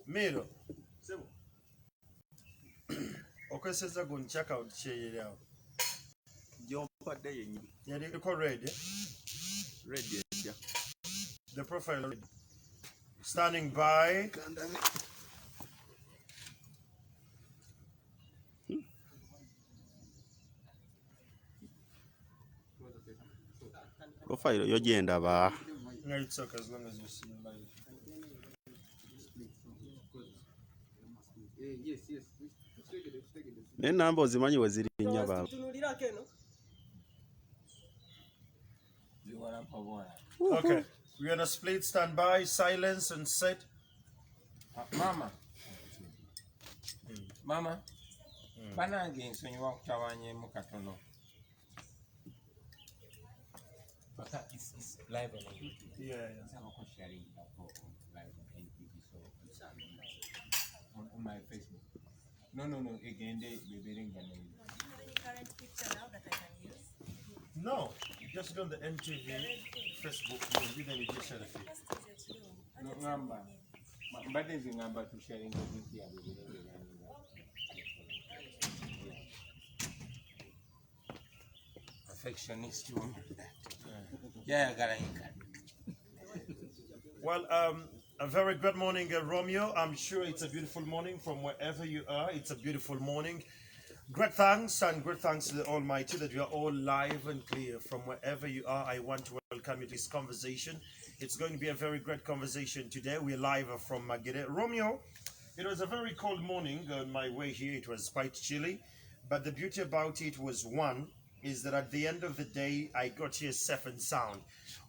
Miro. Okay, says I go and check out share out. Your day, Yeah, they call red. red, yeah. The profile red. Standing by. Profile, your gender, ba. No, it's okay as long as you see live. Yes. Ne number ozimanyi we ziri nnyo baba. Okay, we're gonna split, stand by, silence, and set. Mama. Banange nsonyiwa kutawanye mu katono. It's live on YouTube. Yeah. Sharing live on YouTube, so it's on my Facebook. No. Again, they bring the name. Do you have any current picture now that I can use? No, just go on the MTV Facebook. Then you just share the feed. No number. But there's a number to sharing the video. Perfectionist. Yeah, Well, a very good morning, Romeo. I'm sure it's a beautiful morning from wherever you are. It's a beautiful morning. Great thanks to the Almighty that you are all live and clear from wherever you are. I want to welcome you to this conversation. It's going to be a very great conversation today. We're live from Magere. Romeo, it was a very cold morning on my way here. It was quite chilly, but the beauty about it was is that at the end of the day, I got here safe and sound.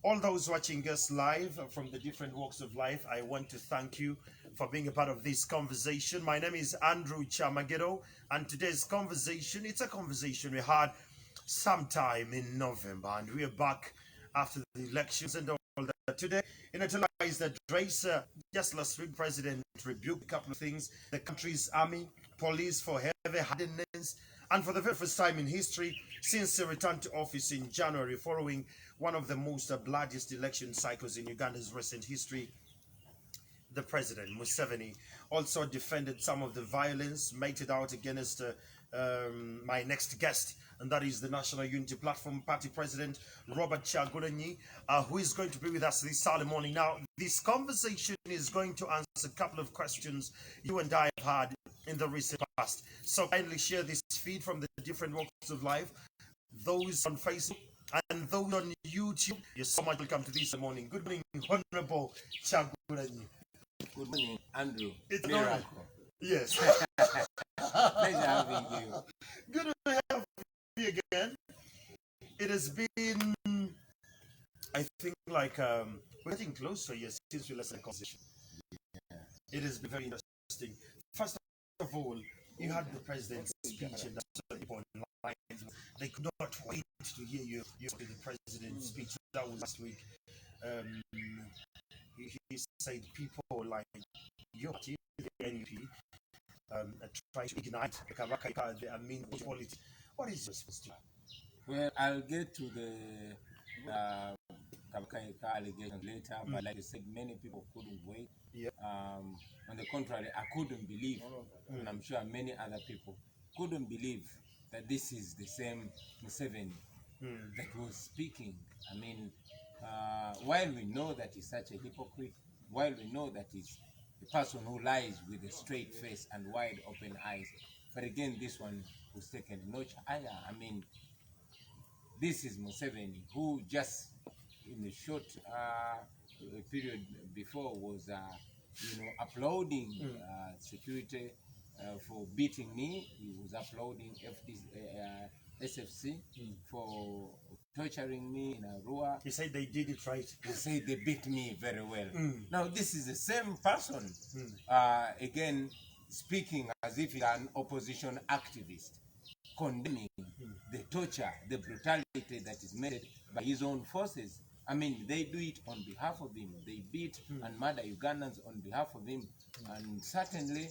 All those watching us live from the different walks of life, I want to thank you for being a part of this conversation. My name is Andrew KYAMAGERO, and today's conversation, it's a conversation we had sometime in November, and we are back after the elections and all that. Today, in a televised that Dracer, just last week, President rebuked a couple of things, the country's army, police for heavy-handedness, and for the very first time in history, since he returned to office in January following one of the most bloodiest election cycles in Uganda's recent history, the president, Museveni, also defended some of the violence meted out against my next guest, and that is the National Unity Platform Party President, Robert KYAGULANYI, who is going to be with us this early morning. Now, this conversation is going to answer a couple of questions you and I have had in the recent past. So kindly share this feed from the different walks of life, those on Facebook and those on YouTube. You're so much welcome to this morning. Good morning, Honorable KYAGULANYI. Good morning, Andrew. It's Miracle. Yes. Pleasure having you. Good to have you again. It has been, I think, like we're getting closer here since we left the conversation. Yeah. It has been very interesting. First of all, you had the president's speech, and that's important. They could not wait to hear you the president's speech. That was last week. He said people like your party, the NUP, try to ignite the mean quality. What is your response to that? Well, I'll get to the Kabakaika allegation later, but like you said, many people couldn't wait. Yeah. On the contrary, I couldn't believe, and I'm sure many other people couldn't believe that this is the same Museveni that was speaking. I mean, while we know that he's such a hypocrite, while we know that he's a person who lies with a straight face and wide open eyes, but again, this one was taken a notch higher. I mean, this is Museveni, who just in a short period before was, applauding security for beating me. He was applauding SFC for torturing me in Arua. He said they did it right. He said they beat me very well. Now this is the same person, again, speaking as if he's an opposition activist, condemning the torture, the brutality that is made by his own forces. I mean, they do it on behalf of him. They beat and murder Ugandans on behalf of him, and certainly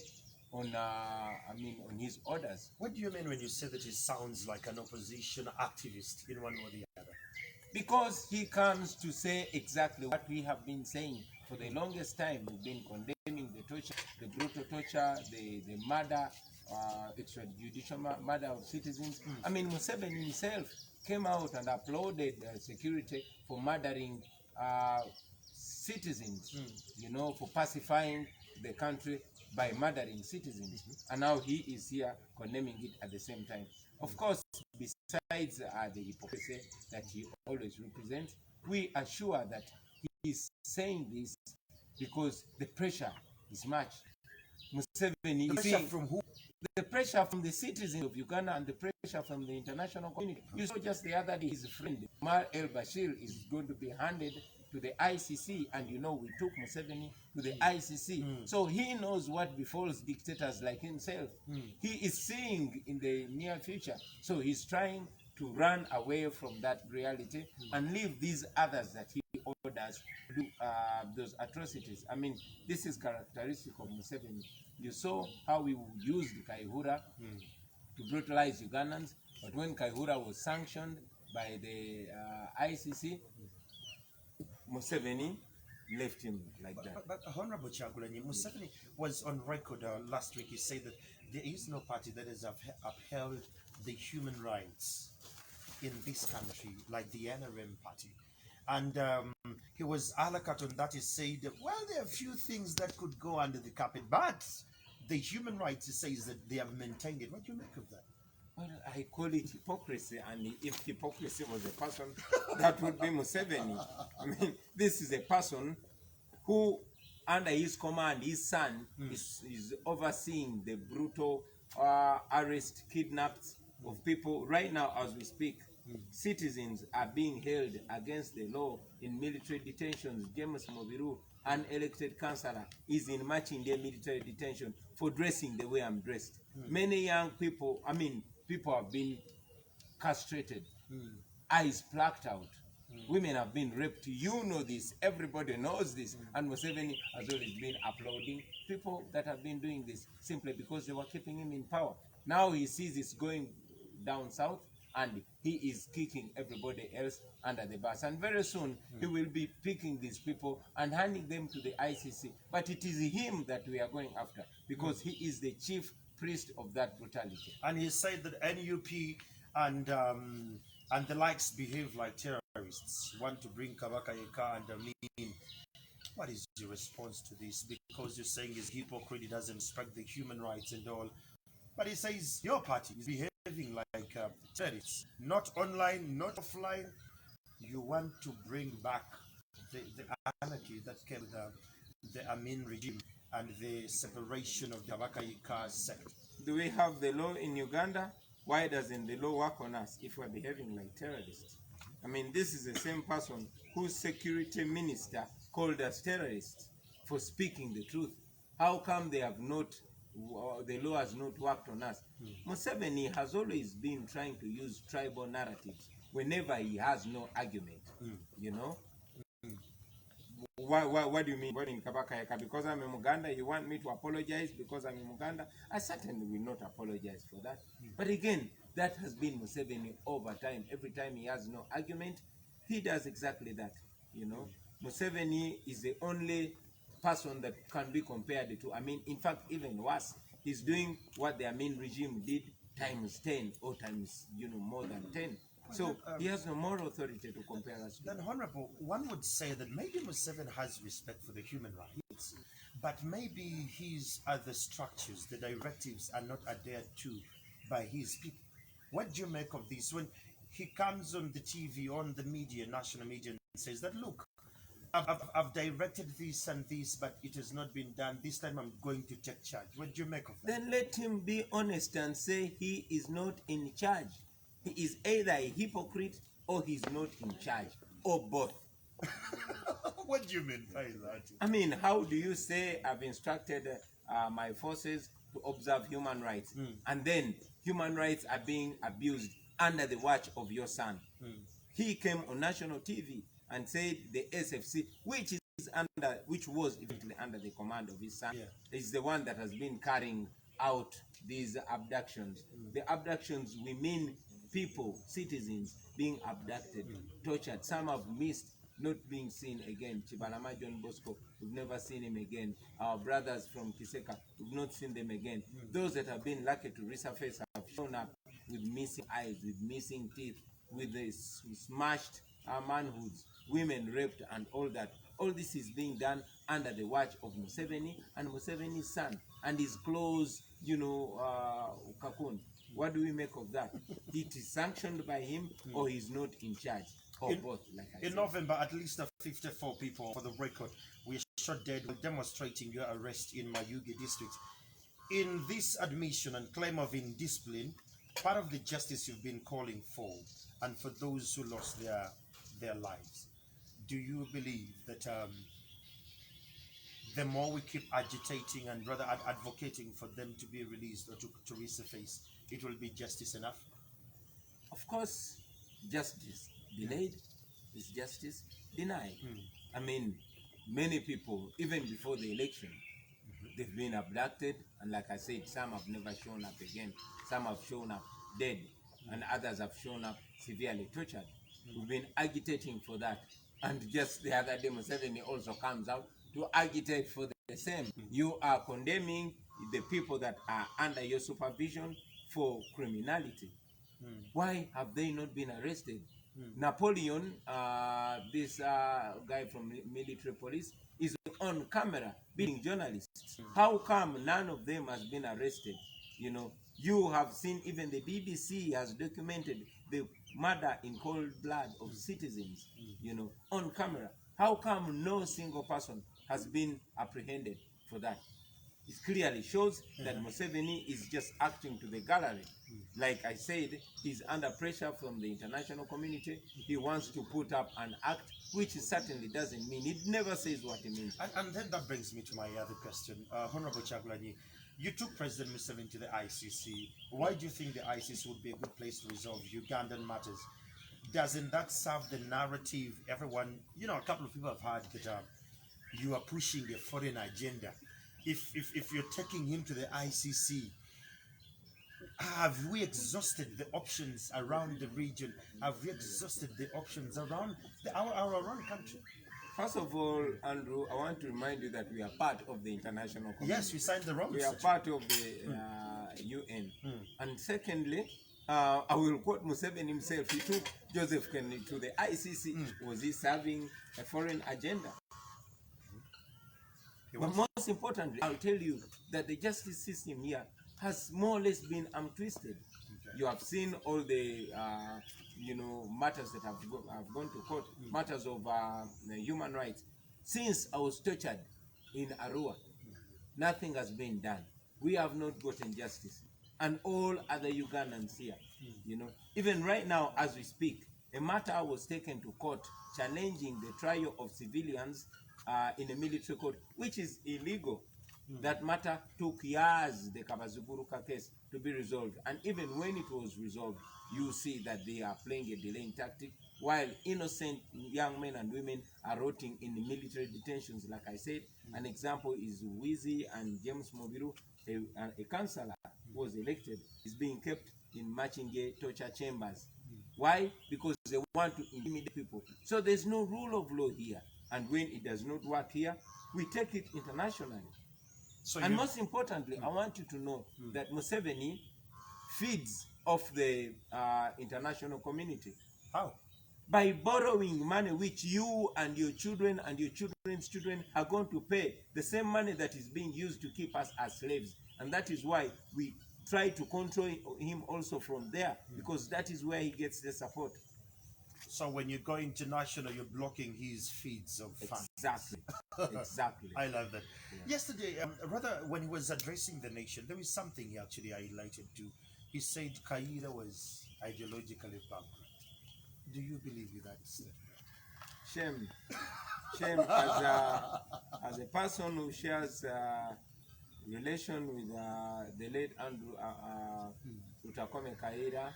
on, on his orders. What do you mean when you say that he sounds like an opposition activist in one or the other? Because he comes to say exactly what we have been saying for the longest time. We've been condemning the torture, the brutal torture, the murder, extrajudicial murder of citizens. I mean, Museveni himself came out and applauded security for murdering citizens, you know, for pacifying the country by murdering citizens. And now he is here condemning it at the same time. Of course, besides the hypocrisy that he always represents, we are sure that he is saying this because the pressure is much. Museveni The is pressure saying, from who? the pressure from the citizens of Uganda and the pressure from the international community. You saw just the other day his friend Omar el-Bashir is going to be handed to the ICC, and you know we took Museveni to the ICC. So he knows what befalls dictators like himself. He is seeing in the near future. So he's trying to run away from that reality and leave these others that he orders to do those atrocities. I mean, this is characteristic of Museveni. You saw how we used Kayihura to brutalize Ugandans, but when Kayihura was sanctioned by the ICC, Museveni left him like that. But Honorable KYAGULANYI, Museveni was on record last week. He said that there is no party that has upheld the human rights in this country like the NRM party. And he was alakat on that. He said, well, there are a few things that could go under the carpet, but the human rights, he says that they have maintained it. What do you make of that? Well, I call it hypocrisy, and if hypocrisy was a person, that would be Museveni. I mean, this is a person who, under his command, his son is overseeing the brutal arrest, kidnapped of people. Right now, as we speak, citizens are being held against the law in military detentions. James Mobiru, an elected councillor, is in Machinde military detention for dressing the way I'm dressed. Many young people, people have been castrated, eyes plucked out. Women have been raped. You know this. Everybody knows this. And Museveni has always been applauding people that have been doing this simply because they were keeping him in power. Now he sees it's going down south, and he is kicking everybody else under the bus. And very soon, he will be picking these people and handing them to the ICC. But it is him that we are going after, because he is the chief priest of that brutality. And he said that NUP and the likes behave like terrorists, want to bring Kabaka Yeka and Amin. What is your response to this? Because you're saying he's hypocrite, he doesn't respect the human rights and all. But he says your party is behaving like terrorists, not online, not offline. You want to bring back the anarchy that came with the Amin regime and the separation of the Kabaka Yeka sect. Do we have the law in Uganda? Why doesn't the law work on us if we're behaving like terrorists? I mean, this is the same person whose security minister called us terrorists for speaking the truth. How come they have not, the law has not worked on us? Museveni has always been trying to use tribal narratives whenever he has no argument, you know? What do you mean? Because I'm a Muganda, you want me to apologize because I'm a Muganda? I certainly will not apologize for that. But again, that has been Museveni over time. Every time he has no argument, he does exactly that, you know? Museveni is the only person that can be compared to, in fact, even worse. He's doing what the Amin regime did times 10 or times, more than 10. So he has no moral authority to compare us to. Then, Honorable, one would say that maybe Museveni has respect for the human rights, but maybe his other structures, the directives, are not adhered to by his people. What do you make of this when he comes on the TV, on the media, national media, and says that, look, I've directed this and this, but it has not been done. This time I'm going to take charge. What do you make of that? Then let him be honest and say he is not in charge. He is either a hypocrite or he's not in charge, or both. What do you mean by that? How do you say I've instructed my forces to observe human rights, and then human rights are being abused under the watch of your son. He came on national TV and said the SFC, which was eventually under the command of his son, is the one that has been carrying out these abductions. The abductions, we mean people, citizens being abducted, tortured. Some have missed, not being seen again. Chibalama John Bosco, we've never seen him again. Our brothers from Kiseka, we've not seen them again. Those that have been lucky to resurface have shown up with missing eyes, with missing teeth, with the smashed manhoods, women raped and all that. All this is being done under the watch of Museveni and Museveni's son and his close, Kakun. What do we make of that? It is sanctioned by him or he's not in charge, or both, like I said. In November, at least 54 people, for the record, were shot dead while demonstrating your arrest in Mayuge district. In this admission and claim of indiscipline, part of the justice you've been calling for, and for those who lost their lives, do you believe that the more we keep agitating and rather advocating for them to be released or to resurface, it will be justice enough? Of course, justice delayed is justice denied. I mean, many people, even before the election, they've been abducted, and like I said, some have never shown up again. Some have shown up dead, and others have shown up severely tortured. We've been agitating for that. And just the other day, Museveni also comes out to agitate for the same. You are condemning the people that are under your supervision for criminality. Why have they not been arrested? Napoleon, this guy from military police, is on camera beating journalists. How come none of them has been arrested? You have seen even the BBC has documented the murder in cold blood of citizens, on camera. How come no single person has been apprehended for that? It clearly shows that Museveni is just acting to the gallery. Like I said, he's under pressure from the international community. He wants to put up an act, which certainly doesn't mean. It never says what it means. And then that brings me to my other question. Honorable KYAGULANYI, you took President Museveni to the ICC. Why do you think the ICC would be a good place to resolve Ugandan matters? Doesn't that serve the narrative? Everyone, a couple of people have heard that you are pushing a foreign agenda. If you're taking him to the ICC, have we exhausted the options around the region? Have we exhausted the options around our own country? First of all, Andrew, I want to remind you that we are part of the international community. Yes, we signed the wrong. We are part of the UN. And secondly, I will quote Museveni himself. He took Joseph Kennedy to the ICC. Was he serving a foreign agenda? But most importantly, I'll tell you that the justice system here has more or less been twisted. You have seen all the matters that have gone to court, matters of human rights. Since I was tortured in Arua, nothing has been done. We have not gotten justice. And all other Ugandans here, even right now as we speak, a matter was taken to court challenging the trial of civilians in a military court, which is illegal. That matter took years, the Kabazuburuka case, to be resolved. And even when it was resolved, you see that they are playing a delaying tactic, while innocent young men and women are rotting in the military detentions. Like I said, an example is Wizi and James Mobiru, a councillor who was elected, is being kept in Machinge torture chambers. Why? Because they want to intimidate people. So there's no rule of law here. And when it does not work here, we take it internationally. And most importantly, I want you to know that Museveni feeds off the international community. How? By borrowing money which you and your children and your children's children are going to pay, the same money that is being used to keep us as slaves. And that is why we try to control him also from there, because that is where he gets the support. So when you go international, you're blocking his feeds of funds. Exactly. Exactly. I love that. Yeah. Yesterday, rather, when he was addressing the nation, there was something he actually highlighted too. He said Kaira was ideologically bankrupt. Do you believe in that statement? Shame. Shame as a person who shares relation with the late Andrew Utakome Kaira,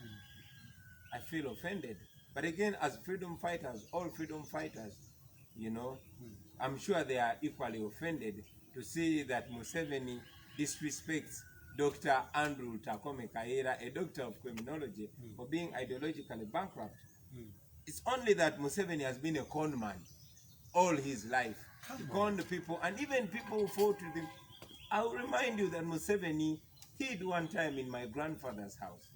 I feel offended. But again, as freedom fighters, all freedom fighters, you know, I'm sure they are equally offended to see that Museveni disrespects Dr. Andrew Utakome Kaira, a doctor of criminology, for being ideologically bankrupt. It's only that Museveni has been a con man all his life. He conned people, and even people who fought with him. I will remind you that Museveni hid one time in my grandfather's house.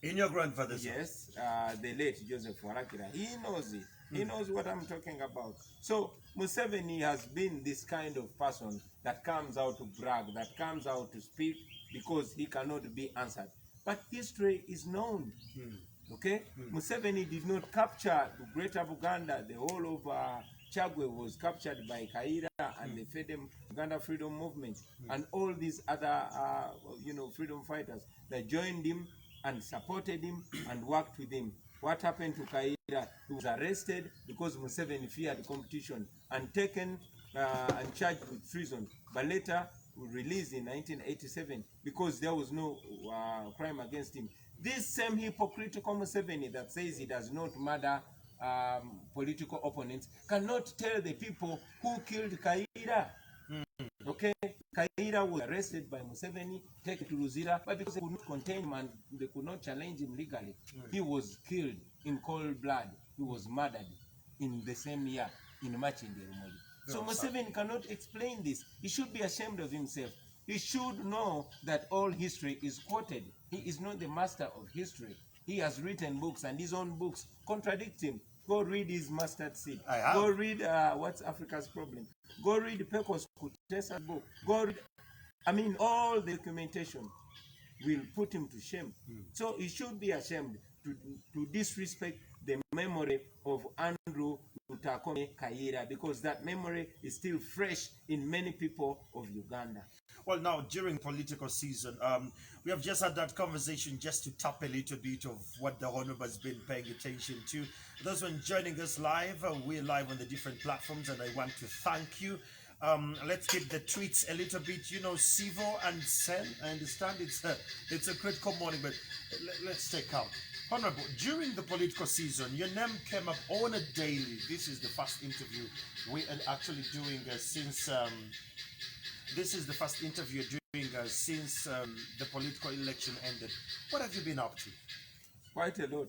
In your grandfather's house? Yes, the late Joseph Warakira. He knows it. He knows what I'm talking about. So Museveni has been this kind of person that comes out to brag, that comes out to speak because he cannot be answered. But history is known. Okay? Museveni did not capture the Greater Uganda. The whole of Chagwe was captured by Kaira and the Uganda Freedom Movement and all these other, freedom fighters that joined him and supported him and worked with him. What happened to Kaira? He was arrested because Museveni feared competition and taken and charged with treason, but later released in 1987 because there was no crime against him. This same hypocritical Museveni that says he does not murder political opponents cannot tell the people who killed Kaira. Okay, Kaira was arrested by Museveni, taken to Luzira, but because they could not contain him and they could not challenge him legally, he was killed in cold blood. He was murdered in the same year in Machinde Rumogi. So Museveni cannot explain this. He should be ashamed of himself. He should know that all history is quoted. He is not the master of history. He has written books, and his own books contradict him. Go read his Mustard Seed. Go read What's Africa's Problem. Go read Pecos Kutesa's book. Go read, all the documentation will put him to shame. So he should be ashamed to disrespect the memory of Andrew Utakome Kaira, because that memory is still fresh in many people of Uganda. Well, now, during political season, we have just had that conversation just to tap a little bit of what the Honorable has been paying attention to. Those who are joining us live, we're live on the different platforms, and I want to thank you. Let's keep the tweets a little bit, Sivo and Sen. I understand it's a critical morning, but let's take out. Honorable, during the political season, your name came up on a daily. This is the first interview we are actually doing since... this is the first interview you're doing since the political election ended. What have you been up to? Quite a lot.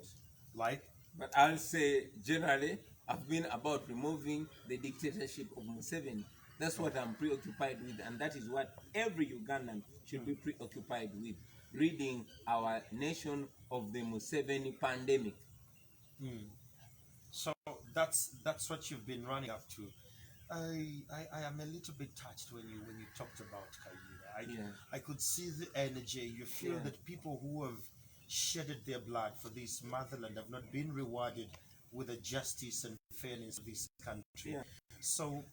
Like? But I'll say, generally, I've been about removing the dictatorship of Museveni. That's what I'm preoccupied with, and that is what every Ugandan should be preoccupied with. Reading our nation of the Museveni pandemic. So that's what you've been running up to. I am a little bit touched when you talked about Kaira. I could see the energy. You feel that people who have shedded their blood for this motherland have not been rewarded with the justice and fairness of this country. So,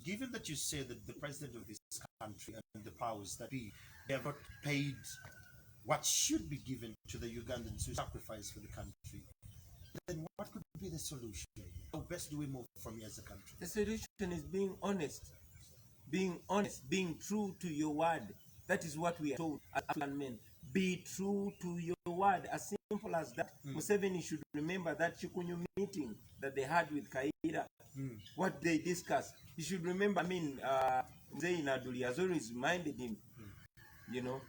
given that you say that the president of this country and the powers that be, they have not paid what should be given to the Ugandans who sacrifice for the country, then what could be the solution? How best do we move from here as a country? The solution is being honest, being true to your word. That is what we are told as African men. Be true to your word. As simple as that. Museveni should remember that Chukunyu meeting that they had with Kaira, what they discussed. He should remember, Mzee Naduli has always reminded him,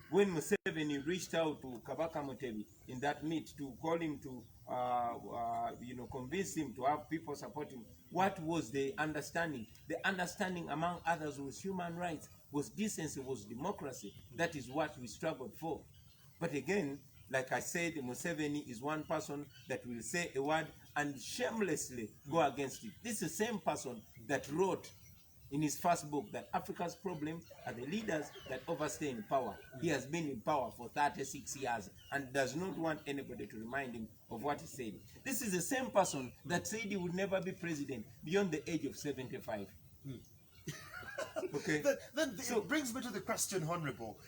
when Museveni reached out to Kabaka Mutebi in that meet to call him to, convince him to have people support him, what was the understanding? The understanding, among others, was human rights, was decency, was democracy. That is what we struggled for. But again, like I said, Museveni is one person that will say a word and shamelessly go against it. This is the same person that wrote in his first book that Africa's problem are the leaders that overstay in power. He has been in power for 36 years and does not want anybody to remind him of what he said. This is the same person that said he would never be president beyond the age of 75. Okay. Then it brings me to the question, Honorable.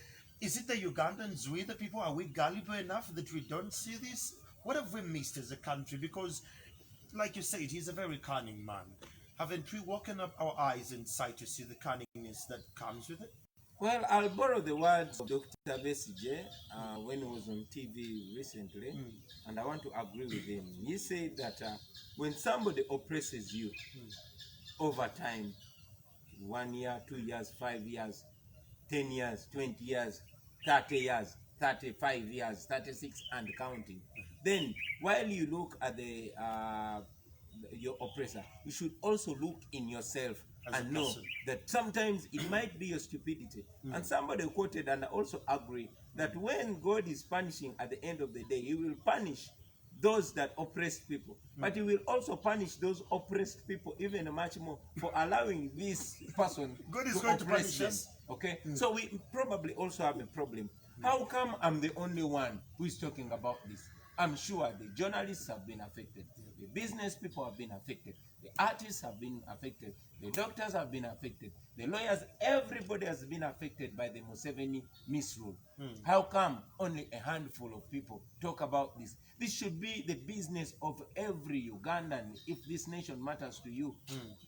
Is it the Ugandans, we the people, are we gullible enough that we don't see this? What have we missed as a country? Because, like you said, he's a very cunning man. Haven't we woken up our eyes inside to see the cunningness that comes with it? Well, I'll borrow the words of Dr. Besige when he was on TV recently, and I want to agree with him. He said that when somebody oppresses you over time, 1 year, 2 years, 5 years, 10 years, 20 years, 30 years, 35 years, 36 and counting, then while you look at your oppressor, you should also look in yourself and know that sometimes it might be your stupidity. And somebody quoted, and I also agree, that when God is punishing at the end of the day, he will punish those that oppress people, but he will also punish those oppressed people even much more for allowing this person God is going to oppress punish them. us. Okay, so we probably also have a problem. How come I'm the only one who is talking about this? I'm sure the journalists have been affected, the business people have been affected, the artists have been affected, the doctors have been affected, the lawyers, everybody has been affected by the Museveni misrule. How come only a handful of people talk about this? This should be the business of every Ugandan if this nation matters to you.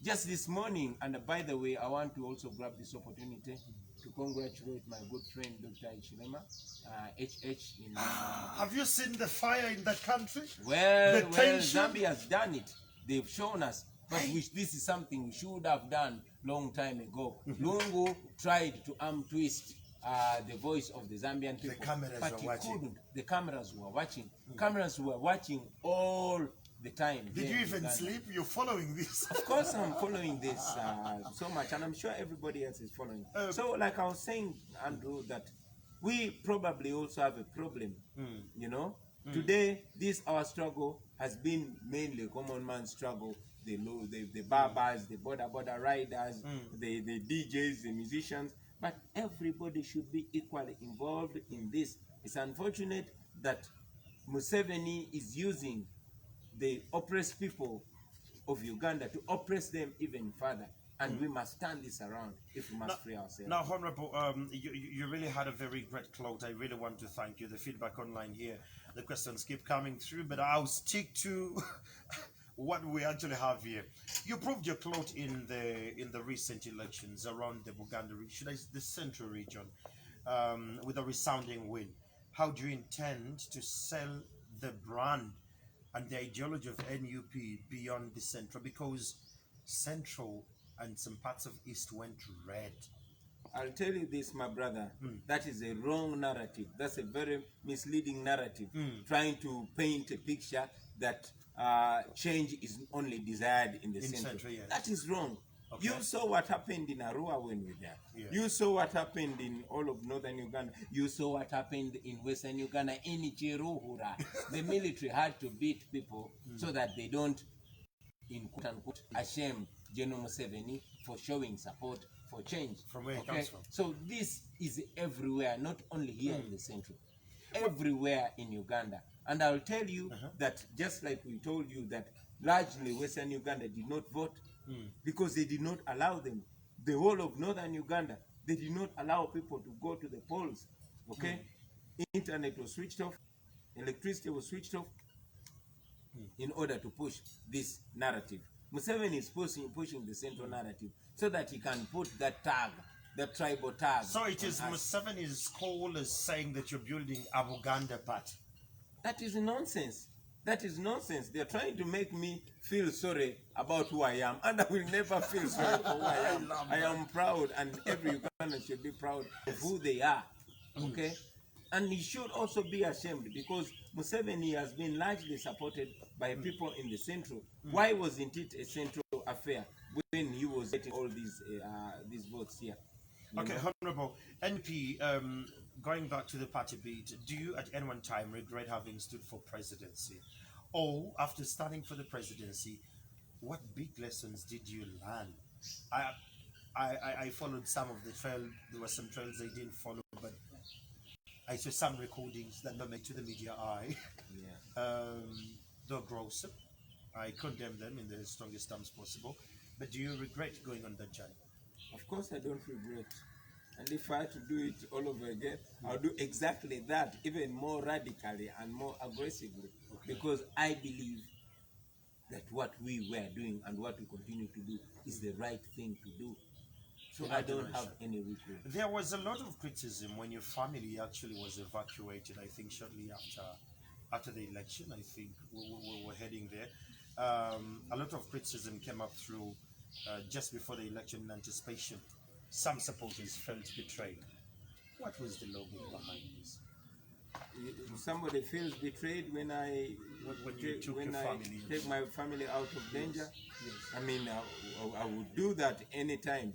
Just this morning, and by the way, I want to also grab this opportunity to congratulate my good friend Dr. Ichilema, HH. Have you seen the fire in that country? Well, The tension? Zambia has done it. They've shown us. But this is something we should have done long time ago. Lungu tried to arm twist the voice of the Zambian people. The cameras but were he watching. couldn't. The cameras were watching. Cameras were watching all the time. Did you even sleep? You're following this. Of course I'm following this so much, and I'm sure everybody else is following. So like I was saying, Andrew, that we probably also have a problem, you know. Today, our struggle has been mainly a common man's struggle. The barbers, the border riders, the DJs, the musicians, but everybody should be equally involved in this. It's unfortunate that Museveni is using the oppressed people of Uganda to oppress them even further. And we must turn this around if we must free ourselves. Now, Honorable, you really had a very great clout. I really want to thank you. The feedback online here, the questions keep coming through, but I'll stick to what we actually have here. You proved your clout in the recent elections around the Uganda, the central region, with a resounding win. How do you intend to sell the brand and the ideology of NUP beyond the central? Because central and some parts of east went red. I'll tell you this, my brother, that is a wrong narrative. That's a very misleading narrative, trying to paint a picture that change is only desired in the central. Yes. That is wrong. Okay. You saw what happened in Arua when we were there. Yeah. You saw what happened in all of northern Uganda. You saw what happened in western Uganda. In Chiruhura, the military had to beat people so that they don't, in quote unquote, ashame General Museveni for showing support for change. From where it comes from. So this is everywhere, not only here in the central, everywhere in Uganda. And I'll tell you that just like we told you that largely Western Uganda did not vote because they did not allow them. The whole of Northern Uganda, they did not allow people to go to the polls. Okay? Internet was switched off, electricity was switched off in order to push this narrative. Museveni is pushing the central narrative so that he can put that tag, that tribal tag. So it is Museveni's call as saying that you're building a Uganda party. That is nonsense. That is nonsense. They're trying to make me feel sorry about who I am, and I will never feel sorry for who I am. I am proud, and every Ugandan should be proud of who they are. Okay? And he should also be ashamed because Museveni has been largely supported by people in the central. Why wasn't it a central affair when he was getting all these votes here? Okay, Honorable NP, going back to the party beat, do you at any one time regret having stood for presidency? Or after standing for the presidency, what big lessons did you learn? I followed some of the trail. There were some trails I didn't follow, but I saw some recordings that don't make to the media eye. They're gross. I condemn them in the strongest terms possible. But do you regret going on that journey? Of course I don't regret. And if I had to do it all over again, I'll do exactly that, even more radically and more aggressively. Okay. Because I believe that what we were doing and what we continue to do is the right thing to do. So in I our don't generation. have any regret. There was a lot of criticism when your family actually was evacuated. I think shortly after the election, I think we were heading there. A lot of criticism came up through just before the election in anticipation. Some supporters felt betrayed. What was the logic behind this? Somebody feels betrayed when When you took your family, take my family out of danger. yes. I mean, I would do that anytime.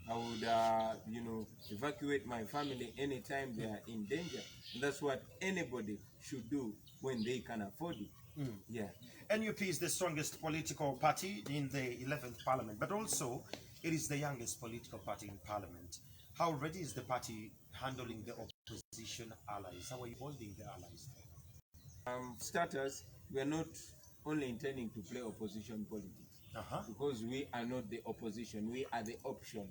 I would, evacuate my family anytime they are in danger. And that's what anybody should do when they can afford it. Yeah. NUP is the strongest political party in the 11th parliament, but also it is the youngest political party in parliament. How ready is the party handling the opposition allies? How are you holding the allies there? Starters, we are not only intending to play opposition politics, because we are not the opposition, we are the option.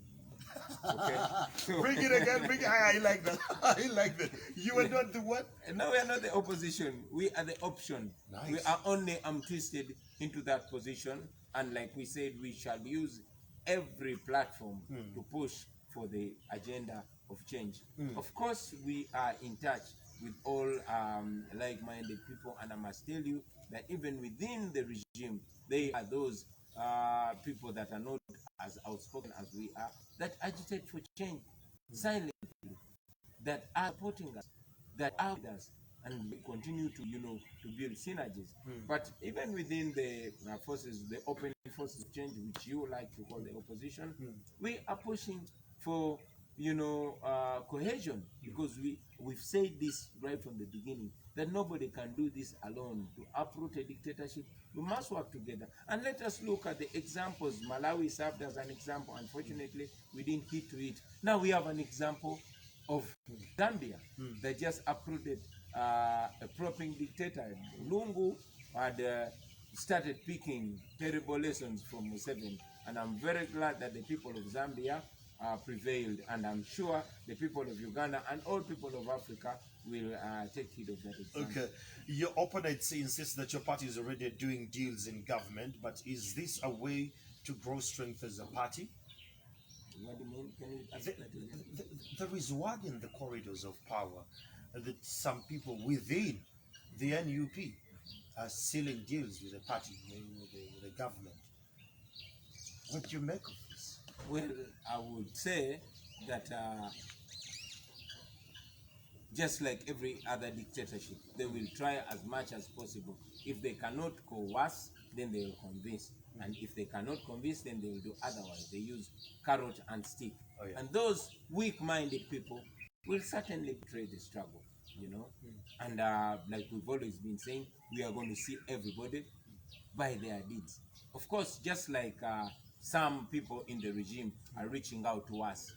Okay? So, Bring it again, bring it. I like that. I like that. You are not the what? no, we are not the opposition, we are the option. Nice. We are only twisted into that position, and like we said, we shall use every platform to push for the agenda of change. Of course, we are in touch with all like-minded people, and I must tell you that even within the regime, they are those people that are not as outspoken as we are, that agitate for change silently, that are supporting us, that are with us, and we continue to, to build synergies. But even within the forces, the open forces of change, which you like to call the opposition, we are pushing for, cohesion, because we've said this right from the beginning, that nobody can do this alone. To uproot a dictatorship, we must work together. And let us look at the examples. Malawi served as an example. Unfortunately, we didn't hit to it. Now we have an example of Zambia that just uprooted a propping dictator. Lungu had started picking terrible lessons from Museveni, and I'm very glad that the people of Zambia prevailed, and I'm sure the people of Uganda and all people of Africa will take heed of that example. Okay. Your opponents insist that your party is already doing deals in government, but is this a way to grow strength as a party? What do you mean? Can you ask that again? There is word in the corridors of power that some people within the NUP are sealing deals with the party, with the government. What do you make of this? Well, I would say that just like every other dictatorship, they will try as much as possible. If they cannot coerce, then they will convince. And if they cannot convince, then they will do otherwise. They use carrot and stick. Oh, yeah. And those weak-minded people will certainly betray the struggle, And like we've always been saying, we are going to see everybody by their deeds. Of course, just like some people in the regime are reaching out to us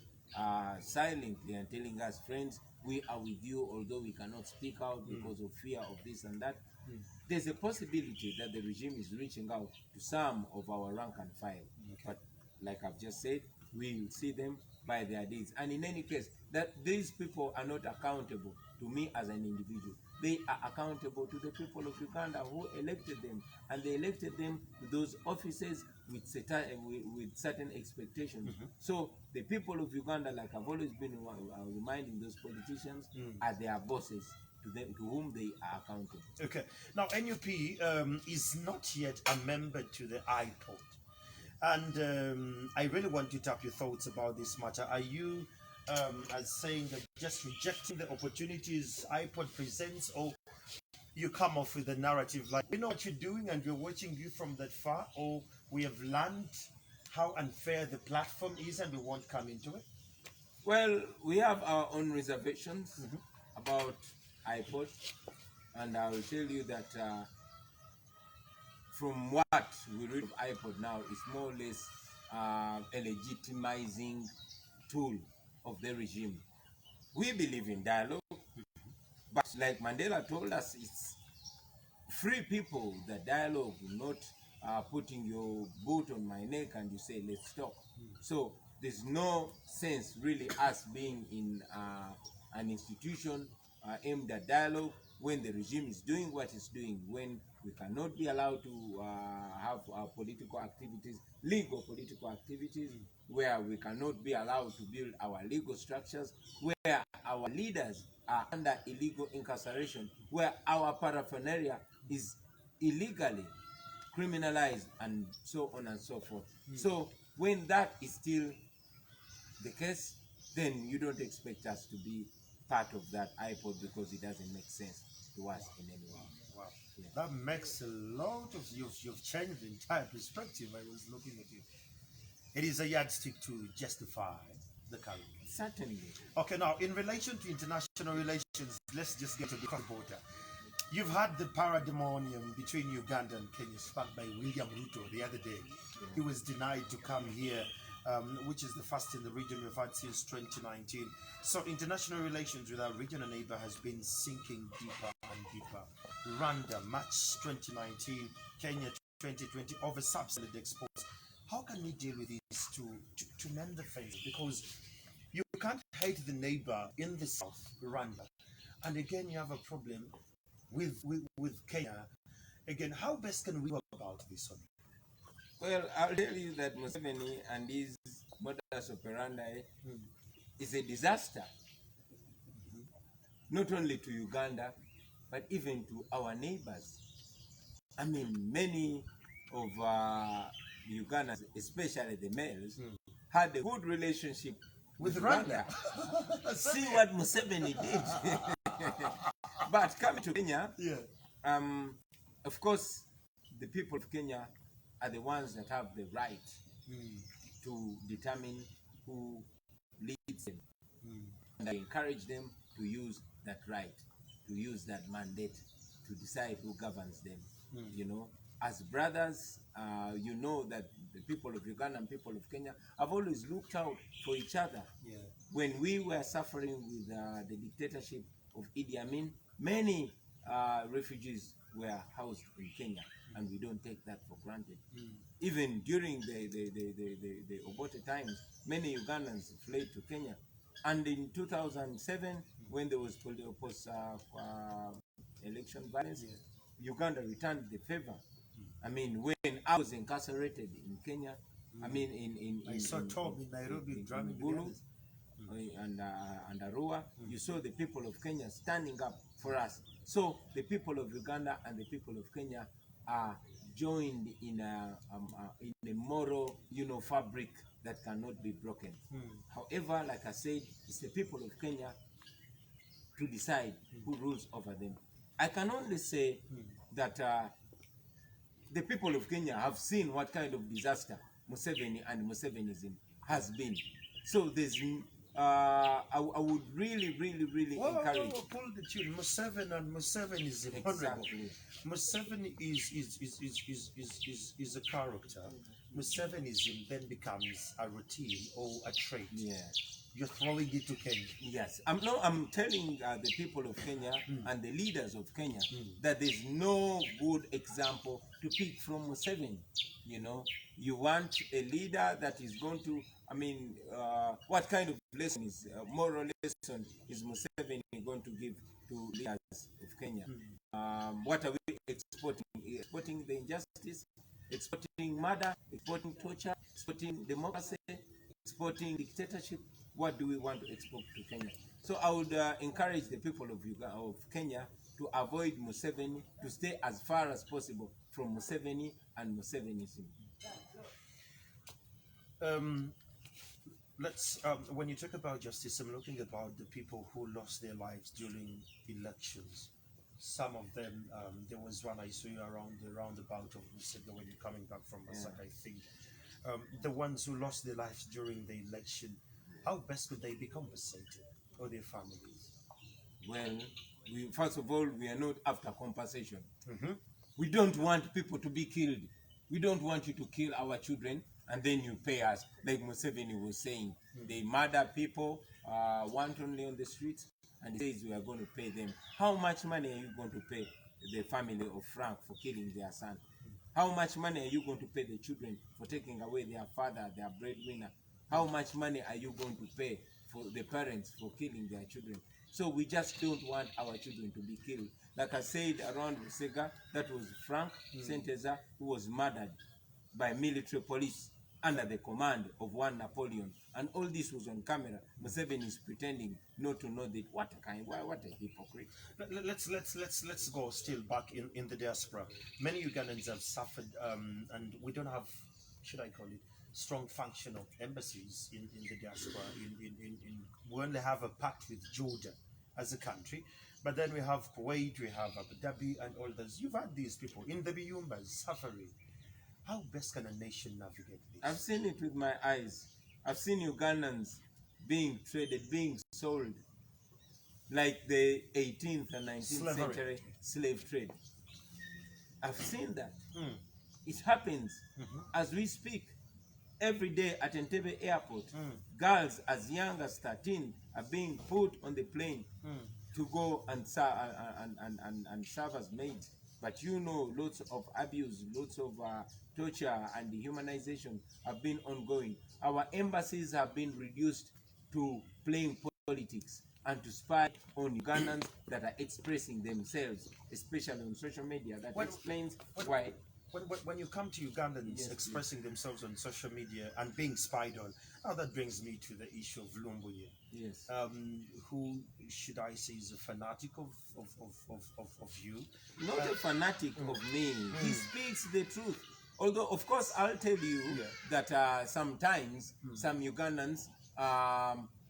silently and telling us, friends, we are with you, although we cannot speak out because of fear of this and that. There's a possibility that the regime is reaching out to some of our rank and file. But like I've just said, we will see them by their deeds. And in any case, that these people are not accountable to me as an individual. They are accountable to the people of Uganda who elected them. And they elected them to those offices with certain expectations. So the people of Uganda, like I've always been reminding those politicians, are their bosses, to whom they are accountable. Okay. Now, NUP is not yet a member to the iPod. And I really want you to have your thoughts about this matter. Are you as saying that just rejecting the opportunities iPod presents, or you come off with a narrative like, we know what you're doing and we're watching you from that far, or we have learned how unfair the platform is and we won't come into it? Well, we have our own reservations about iPod, and I will tell you that from what we read of iPod now, is more or less a legitimizing tool of the regime. We believe in dialogue, but like Mandela told us, it's free people that dialogue, not putting your boot on my neck and you say, let's talk. So there's no sense really us being in an institution aimed at dialogue when the regime is doing what it's doing, when we cannot be allowed to have our political activities, legal political activities, where we cannot be allowed to build our legal structures, where our leaders are under illegal incarceration, where our paraphernalia is illegally criminalized, and so on and so forth. So when that is still the case, then you don't expect us to be part of that iPod, because it doesn't make sense to us in any way. Wow. Yeah. That makes a lot of you've changed the entire perspective. I was looking at you. It is a yardstick to justify the current. Certainly. Okay, now in relation to international relations, let's just get to the border. You've had the pandemonium between Uganda and Kenya sparked by William Ruto the other day. He was denied to come here, which is the first in the region we've had since 2019. So international relations with our regional neighbor has been sinking deeper and deeper. Rwanda, March 2019, Kenya 2020, over subsidized exports. How can we deal with this to mend the fence? Because you can't hate the neighbor in the south, Rwanda, and again you have a problem with Kenya. Again, how best can we go about this one? Well, I'll tell you that Museveni and his modus operandi is a disaster, not only to Uganda, but even to our neighbors. I mean, many of Ugandans, especially the males, had a good relationship with Rwanda. See what Museveni did. But coming to Kenya, Yeah. of course, the people of Kenya are the ones that have the right to determine who leads them. And I encourage them to use that right, to use that mandate to decide who governs them. You know, as brothers, you know that the people of Uganda and people of Kenya have always looked out for each other. Yeah. When we were suffering with the dictatorship of Idi Amin, many refugees were housed in Kenya, and we don't take that for granted. Even during the Obote times, many Ugandans fled to Kenya. And in 2007, when there was election violence, Uganda returned the favor. I mean, when I was incarcerated in Kenya, I mean, I saw Tom in Nairobi drumming the Bulu, others. and Arua, you saw the people of Kenya standing up for us. So the people of Uganda and the people of Kenya are joined in a moral, fabric that cannot be broken. However, like I said, it's the people of Kenya to decide who rules over them. I can only say that the people of Kenya have seen what kind of disaster Museveni and Musevenism has been. So there's, I would really encourage. Pull the tune. Musevenism. Exactly. Museveni is a character. Musevenism then becomes a routine or a trait. Yeah. You're throwing it to Kenya. Yes, I'm telling the people of Kenya and the leaders of Kenya that there's no good example to pick from Museveni. You know, you want a leader that is going to, what kind of lesson is, moral lesson is Museveni going to give to leaders of Kenya? What are we exporting? Exporting the injustice, exporting murder, exporting torture, exporting democracy, exporting dictatorship. What do we want to export to Kenya? So I would encourage the people of Kenya to avoid Museveni, to stay as far as possible from Museveni and Musevenism. When you talk about justice, I'm looking about the people who lost their lives during elections. Some of them, there was one I saw you around the roundabout of Musega when you're coming back from Masaka, I think. The ones who lost their lives during the election, how best could they be compensated, or their families? Well, first of all, we are not after compensation. We don't want people to be killed. We don't want you to kill our children and then you pay us, like Museveni was saying. They murder people wantonly on the streets, and he says we are going to pay them. How much money are you going to pay the family of Frank for killing their son? How much money are you going to pay the children for taking away their father, their breadwinner? How much money are you going to pay for the parents for killing their children? So we just don't want our children to be killed. Like I said, around Busega, that was Frank Senteza, who was murdered by military police under the command of one Napoleon. And all this was on camera. Museveni is pretending not to know that. What a hypocrite. Let's go still back in the diaspora. Many Ugandans have suffered, and we don't have, should I call it, strong functional embassies in the diaspora. We only have a pact with Jordan as a country, but then we have Kuwait, we have Abu Dhabi, and all those. You've had these people in the Biyumbas suffering. How best can a nation navigate this? I've seen it with my eyes. I've seen Ugandans being traded, being sold, like the 18th and 19th century slave trade. I've seen that. It happens as we speak. Every day at Entebbe Airport, girls as young as 13 are being put on the plane to go and serve as maids. But you know, lots of abuse, lots of torture and dehumanization have been ongoing. Our embassies have been reduced to playing politics and to spy on Ugandans that are expressing themselves, especially on social media. That explains why. When you come to Ugandans expressing themselves on social media and being spied on, now that brings me to the issue of Lumbuye. Yes. Who should I say is a fanatic of you? Not a fanatic of me. He speaks the truth. Although, of course, I'll tell you that sometimes some Ugandans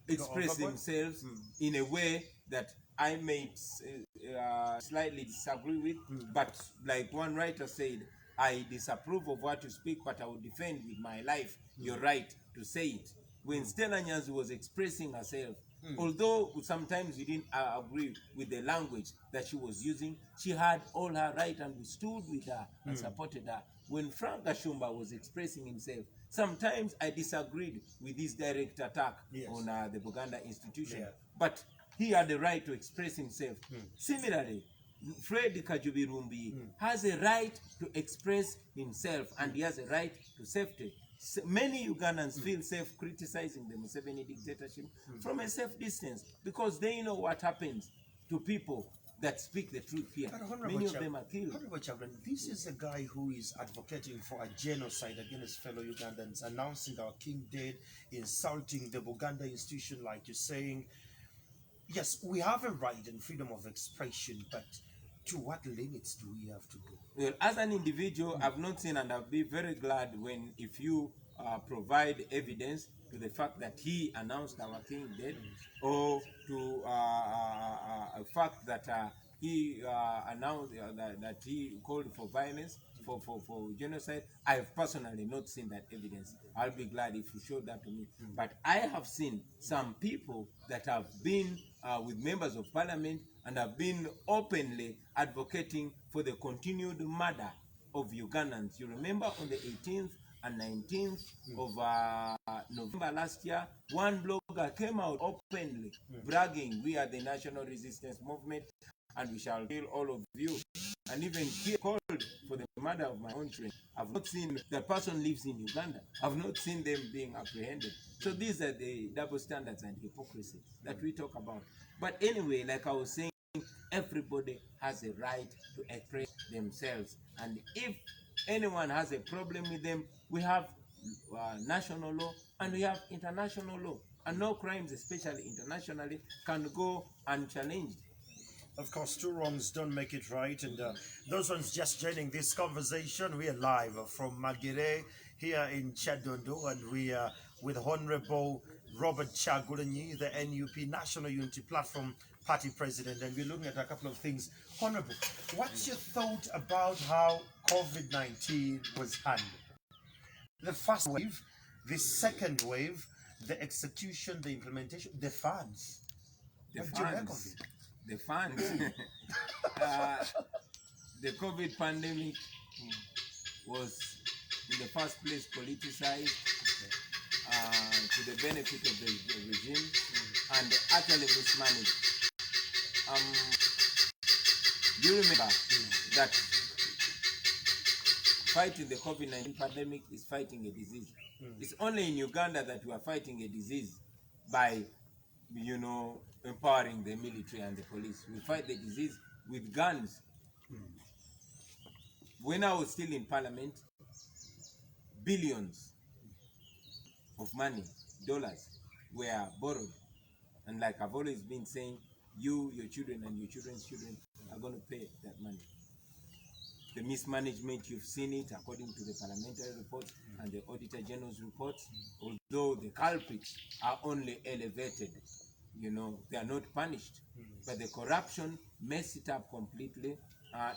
express themselves in a way that I may slightly disagree with, but like one writer said, I disapprove of what you speak, but I will defend with my life your right to say it. When Stella Nyanzi was expressing herself, although sometimes we didn't agree with the language that she was using, she had all her right and we stood with her and supported her. When Frank Gashumba was expressing himself, sometimes I disagreed with his direct attack on the Buganda institution, but he had the right to express himself. Similarly, Fred Kajubirumbi has a right to express himself and he has a right to safety. Many Ugandans feel safe criticizing the Museveni dictatorship from a safe distance because they know what happens to people that speak the truth here. Many of them are killed. This is a guy who is advocating for a genocide against fellow Ugandans, announcing our king dead, insulting the Buganda institution, like you're saying. Yes, we have a right and freedom of expression, but to what limits do we have to go? Well, as an individual, I've not seen, and I'll be very glad if you provide evidence to the fact that he announced our king dead, or to a fact that he announced that he called for violence, for genocide. I have personally not seen that evidence. I'll be glad if you show that to me. But I have seen some people that have been with members of parliament and have been openly advocating for the continued murder of Ugandans. You remember on the 18th and 19th of November last year, one blogger came out openly bragging, "We are the National Resistance Movement and we shall kill all of you." And even he called for the murder of my own friend. I've not seen that person lives in Uganda. I've not seen them being apprehended. So these are the double standards and hypocrisy that we talk about. But anyway, like I was saying, everybody has a right to express themselves. And if anyone has a problem with them, we have national law and we have international law. And no crimes, especially internationally, can go unchallenged. Of course, two wrongs don't make it right. And those ones just joining this conversation, we are live from Magere here in Chadondo, and we are with Honorable Robert KYAGULANYI, the NUP National Unity Platform Party President, and we're looking at a couple of things. Honorable, what's your thought about how COVID-19 was handled? The first wave, the second wave, the execution, the implementation, the funds. The funds. The COVID pandemic was in the first place politicized to the benefit of the regime and utterly mismanaged. Do you remember that fighting the COVID-19 pandemic is fighting a disease? It's only in Uganda that we are fighting a disease by, empowering the military and the police. We fight the disease with guns. When I was still in parliament, billions of money, dollars, were borrowed. And like I've always been saying, you, your children, and your children's children are going to pay that money. The mismanagement, you've seen it according to the parliamentary reports and the Auditor General's reports. Although the culprits are only elevated, you know, they are not punished. But the corruption messed it up completely.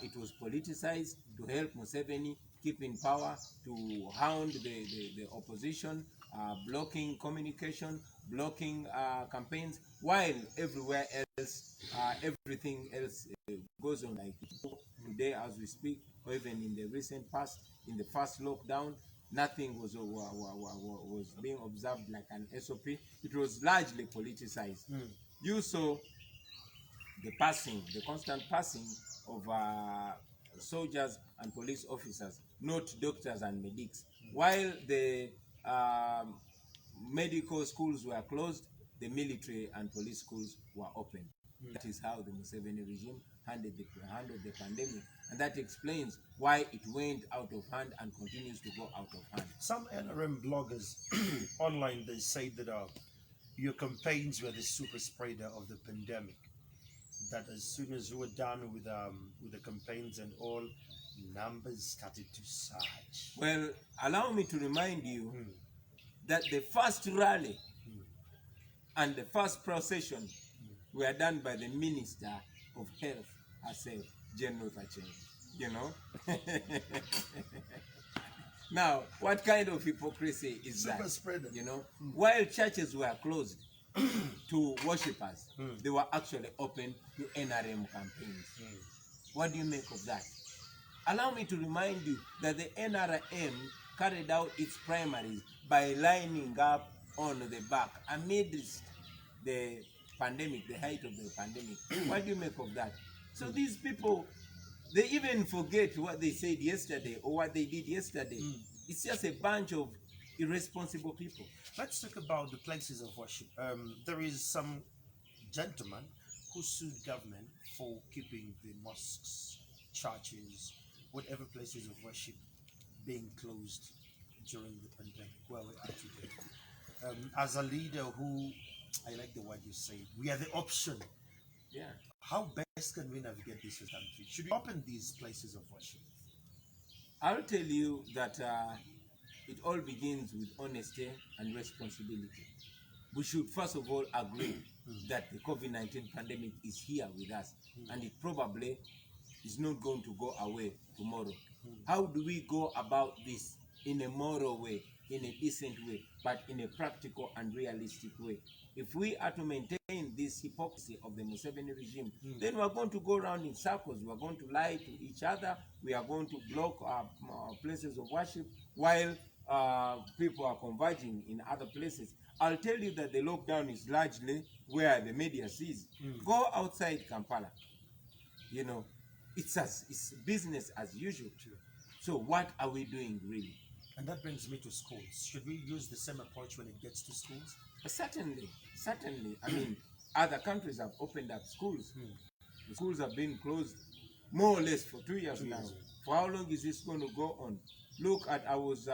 It was politicized to help Museveni keep in power, to hound the opposition, blocking communication, blocking campaigns, while everywhere else, everything else goes on like today as we speak, or even in the recent past, in the first lockdown, nothing was being observed like an SOP. It was largely politicized. You saw the constant passing of soldiers and police officers, not doctors and medics. While the medical schools were closed, the military and police schools were open. That is how the Museveni regime handled the pandemic. And that explains why it went out of hand and continues to go out of hand. Some NRM bloggers online, they say that your campaigns were the super spreader of the pandemic. That as soon as you were done with the campaigns and all, numbers started to surge. Well, allow me to remind you that the first rally and the first procession were done by the Minister of Health herself, General Thatcher. You know? Now, what kind of hypocrisy is Super that? spreader. You know, while churches were closed to worshippers, they were actually open to NRM campaigns. What do you make of that? Allow me to remind you that the NRM carried out its primaries by lining up on the back amidst the pandemic, the height of the pandemic. What do you make of that? So these people, they even forget what they said yesterday or what they did yesterday. It's just a bunch of irresponsible people. Let's talk about the places of worship. There is some gentleman who sued government for keeping the mosques, churches, whatever places of worship being closed during the pandemic. Well, we are today. As a leader who, I like the word you say, we are the option. Yeah. How best can we navigate this country? Should we open these places of worship? I'll tell you that it all begins with honesty and responsibility. We should first of all agree that the COVID-19 pandemic is here with us, and it probably is not going to go away tomorrow. How do we go about this in a moral way, in a decent way, but in a practical and realistic way? If we are to maintain this hypocrisy of the Museveni regime, then we are going to go around in circles. We are going to lie to each other. We are going to block our places of worship while people are converging in other places. I'll tell you that the lockdown is largely where the media sees. Go outside Kampala. You know, it's business as usual. So what are we doing really? And that brings me to schools. Should we use the same approach when it gets to schools? Certainly. I mean, other countries have opened up schools. The schools have been closed more or less for 2 years now. For how long is this going to go on? Look at, I was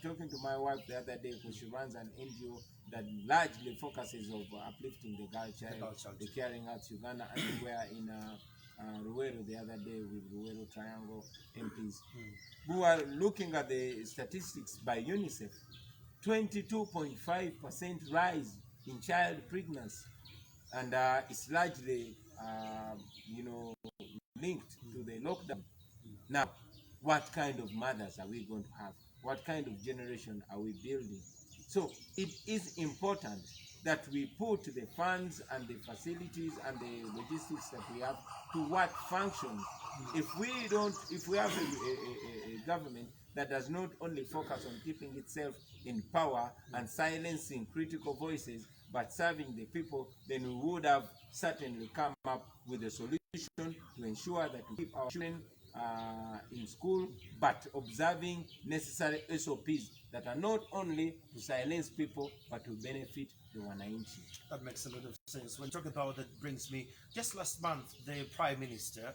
talking to my wife the other day because she runs an NGO that largely focuses on uplifting the girl child, the Caring Arts Uganda, and we were in Ruwero the other day with Ruwero Triangle MPs. We were looking at the statistics by UNICEF. 22.5% rise in child pregnancy, and it's largely, linked to the lockdown. Now, what kind of mothers are we going to have? What kind of generation are we building? So it is important that we put the funds and the facilities and the logistics that we have to what functions. If we have a government that does not only focus on keeping itself in power and silencing critical voices, but serving the people, then we would have certainly come up with a solution to ensure that we keep our children in school, but observing necessary SOPs that are not only to silence people, but to benefit the Wananchi. That makes a lot of sense. When you talk about that, brings me just last month, the Prime Minister,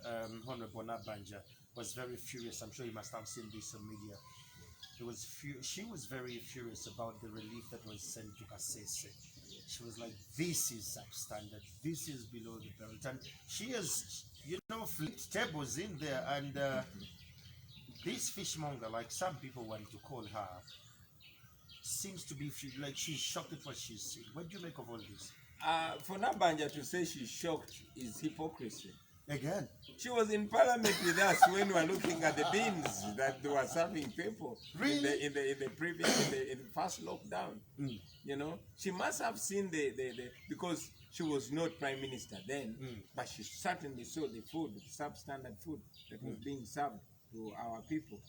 Honorable Nabanja, was very furious. I'm sure you must have seen this on media. She was very furious about the relief that was sent to Kasese. She was like, "This is substandard. This is below the belt," and she has, flipped tables in there. And this fishmonger, like some people want to call her, seems to be like she's shocked at what she's seen. What do you make of all this? For Nabanja to say she's shocked is hypocrisy. Again, she was in parliament with us when we were looking at the bins that they were serving people. Really? in the previous in the first lockdown. She must have seen the because she was not prime minister then, but she certainly saw the food, the substandard food that was being served to our people.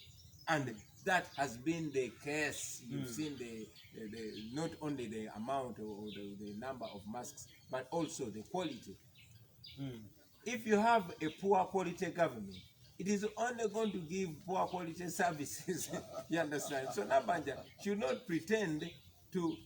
And that has been the case. You've seen the not only the amount or the number of masks, but also the quality. If you have a poor quality government, it is only going to give poor quality services. You understand? So Nabanja should not pretend to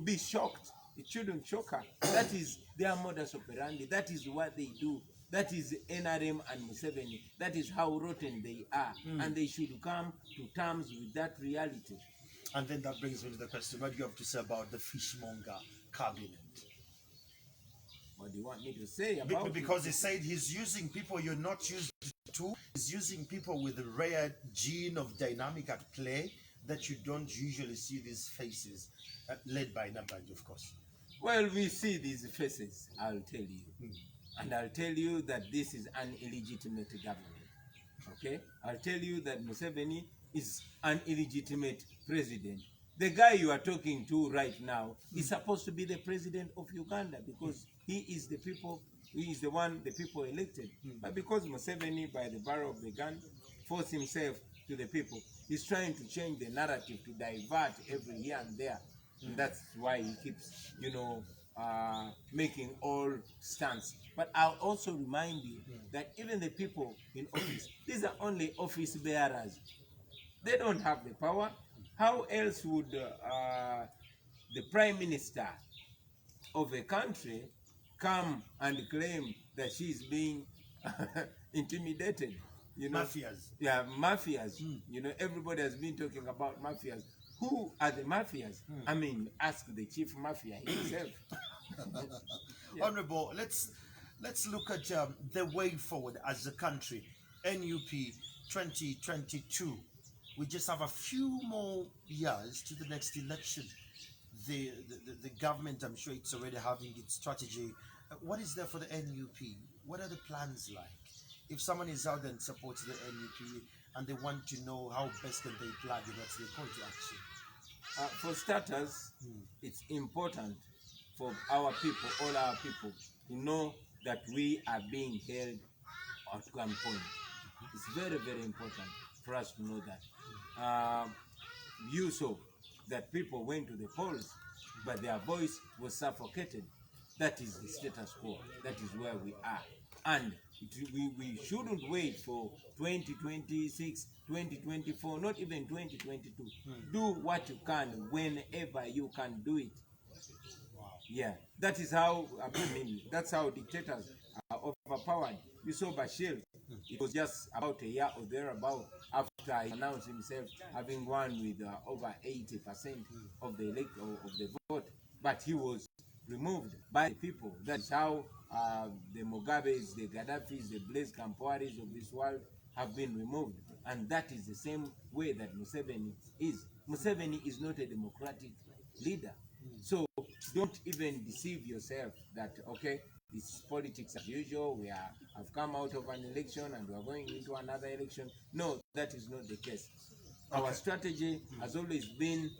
be shocked. It shouldn't shock her. That is their modus operandi. That is what they do. That is NRM and Museveni. That is how rotten they are. And they should come to terms with that reality. and then that brings me to the question: what do you have to say about the fishmonger cabinet? What do you want me to say about it? Because he said he's using people you're not used to. He's using people with a rare gene of dynamic at play that you don't usually see these faces, led by Nabanja, of course. Well, we see these faces, I'll tell you. And I'll tell you that this is an illegitimate government. Okay? I'll tell you that Museveni is an illegitimate president. The guy you are talking to right now is supposed to be the president of Uganda because he is the one the people elected. But because Museveni, by the barrel of the gun, forced himself to the people, he's trying to change the narrative to divert every here and there. And that's why he keeps, making all stunts. But I'll also remind you that even the people in office, these are only office bearers. They don't have the power. How else would the prime minister of a country come and claim that she's being intimidated? Mafias. Yeah, mafias. Everybody has been talking about mafias. Who are the mafias? I mean, ask the chief mafia himself. Honorable, let's look at the way forward as a country. NUP 2022. We just have a few more years to the next election. The government, I'm sure it's already having its strategy. What is there for the NUP? What are the plans like? If someone is out there and supports the NUP and they want to know how best can they plug it, what's their call to action? For starters, it's important for our people, all our people, to know that we are being held at gunpoint. It's very, very important for us to know that. You saw that people went to the polls, but their voice was suffocated. That is the status quo. That is where we are. And we shouldn't wait for 2026, 2024, not even 2022. Do what you can whenever you can do it. Wow. Yeah, that is how, that's how dictators are overpowered. You saw Bashir, it was just about a year or thereabout after he announced himself having won with over 80% of the vote, but he was removed by the people. That's how the Mugabes, the Gaddafis, the Blaise Compaorés of this world have been removed. And that is the same way that Museveni is. Museveni is not a democratic leader. So don't even deceive yourself that, okay, it's politics as usual, we have come out of an election and we are going into another election. No, that is not the case. Our strategy has always been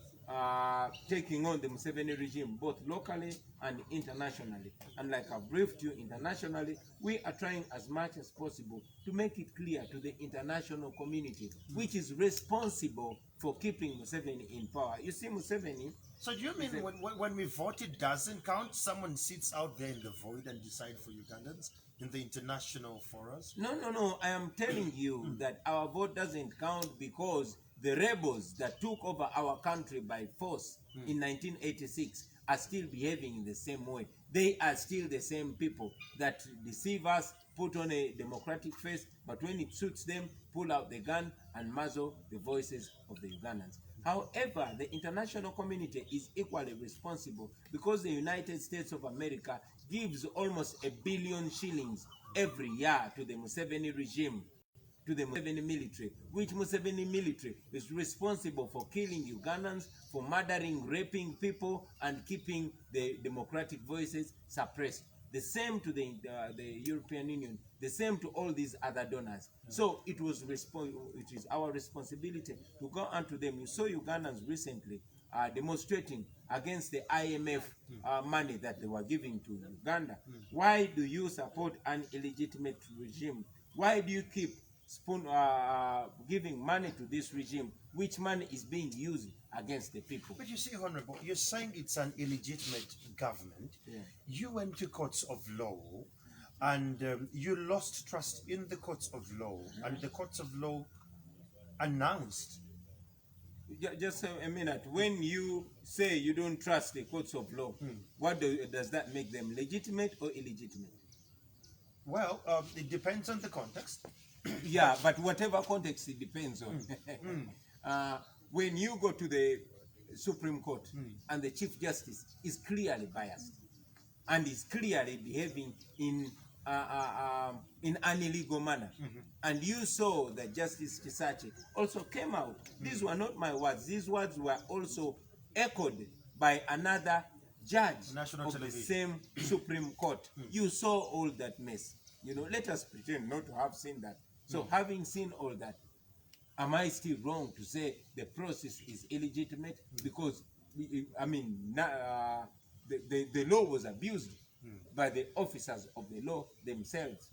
taking on the Museveni regime, both locally and internationally. And like I've briefed you, internationally, we are trying as much as possible to make it clear to the international community, which is responsible for keeping Museveni in power. You see, Museveni... So do you mean when we vote, it doesn't count? Someone sits out there in the void and decides for Ugandans in the international forums? No. I am telling you that our vote doesn't count because the rebels that took over our country by force in 1986 are still behaving in the same way. They are still the same people that deceive us, put on a democratic face, but when it suits them, pull out the gun and muzzle the voices of the Ugandans. However, the international community is equally responsible because the United States of America gives almost $1 billion every year to the Museveni regime, to the Museveni military, which Museveni military is responsible for killing Ugandans, for murdering, raping people, and keeping the democratic voices suppressed. The same to the European Union, the same to all these other donors. So it is our responsibility to go onto them. You saw Ugandans recently demonstrating against the IMF money that they were giving to Uganda. Why do you support an illegitimate regime? Why do you keep giving money to this regime, which money is being used against the people? But you see, Honorable, you're saying it's an illegitimate government. Yeah. You went to courts of law and you lost trust in the courts of law, and the courts of law announced. Just a minute. When you say you don't trust the courts of law, what does that make them, legitimate or illegitimate? Well, it depends on the context. Yeah, but whatever context it depends on. When you go to the Supreme Court and the Chief Justice is clearly biased and is clearly behaving in an illegal manner, and you saw that Justice Kisachi also came out. These were not my words. These words were also echoed by another judge National of the television. same Supreme Court. You saw all that mess. You know, let us pretend not to have seen that. So having seen all that, am I still wrong to say the process is illegitimate? Because, I mean, the law was abused by the officers of the law themselves.